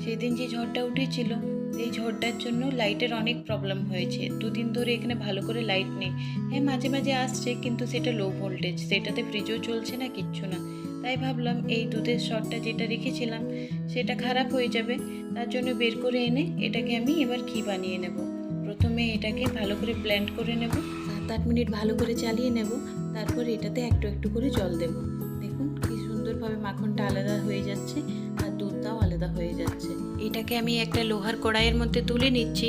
সেদিন যে ঝড়টা উঠেছিল এই ঝড়টার জন্য লাইটের অনেক প্রবলেম হয়েছে। দুদিন ধরে এখানে ভালো করে লাইট নেই। হ্যাঁ, মাঝে মাঝে আসছে, কিন্তু সেটা লো ভোল্টেজ, সেটাতে ফ্রিজও চলছে না, কিচ্ছু না। তাই ভাবলাম এই দুধের শটটা যেটা রেখেছিলাম সেটা খারাপ হয়ে যাবে, তার জন্য বের করে এনে এটাকে আমি এবার ঘি বানিয়ে নেব। প্রথমে এটাকে ভালো করে ব্লেন্ড করে নেব, 7-8 মিনিট ভালো করে চালিয়ে নেব। তারপর এটাতে একটু একটু করে জল দেব। দেখুন কি সুন্দরভাবে মাখনটা আলাদা হয়ে যাচ্ছে আর দুধটাও আলাদা হয়ে যাচ্ছে। এটাকে আমি একটা লোহার কড়াইয়ের মধ্যে তুলে নিচ্ছি।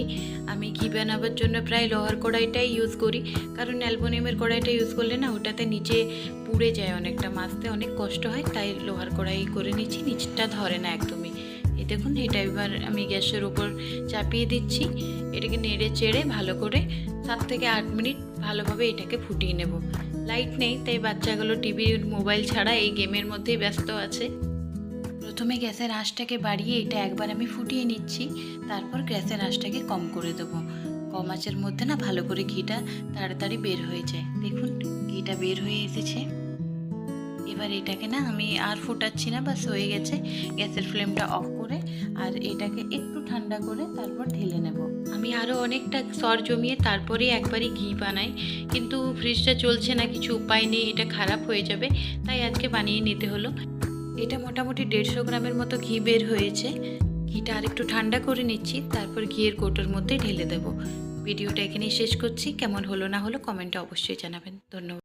আমি ঘি বানাবার জন্য প্রায় লোহার কড়াইটাই ইউজ করি, কারণ অ্যালুমিনিয়ামের কড়াইটা ইউজ করলে না ওটাতে নিচে পুড়ে যায়, অনেকটা মাজতে অনেক কষ্ট হয়। তাই লোহার কড়াই করে নিচ্ছি, নিচটা ধরে না একদমই। এই দেখুন, এটা এবার আমি গ্যাসের উপর চাপিয়ে দিচ্ছি। এটাকে নেড়ে চেড়ে ভালো করে 7 থেকে 8 মিনিট ভালোভাবে এটাকে ফুটিয়ে নেব। লাইট নেই, তাই বাচ্চাগুলো টিভি মোবাইল ছাড়া এই গেমের মধ্যেই ব্যস্ত আছে। প্রথমে গ্যাসের আঁচটাকে বাড়িয়ে এটা একবার আমি ফুটিয়ে নিচ্ছি, তারপর গ্যাসের আঁচটাকে কম করে দেবো। কম আঁচের মধ্যে না ভালো করে ঘিটা তাড়াতাড়ি বের হয়ে যায়। দেখুন ঘিটা বের হয়ে এসেছে। এবার এটাকে না আমি আর ফোটাচ্ছি না, বাস হয়ে গেছে। গ্যাসের ফ্লেমটা অফ করে আর এটাকে একটু ঠান্ডা করে তারপর ঢেলে নেব। আমি আরও অনেকটা সর জমিয়ে তারপরে একবারই ঘি বানাই, কিন্তু ফ্রিজটা চলছে না, কিছু উপায় নেই, এটা খারাপ হয়ে যাবে, তাই আজকে বানিয়ে নিতে হলো। এটা মোটামুটি 150 গ্রামের মতো ঘি বের হয়েছে। ঘিটা আরেকটু ঠান্ডা করে নিচ্ছি, তারপর ঘিয়ের কৌটোর মধ্যে ঢেলে দেব। ভিডিওটা এখানেই শেষ করছি। কেমন হলো না হলো কমেন্টে অবশ্যই জানাবেন। ধন্যবাদ।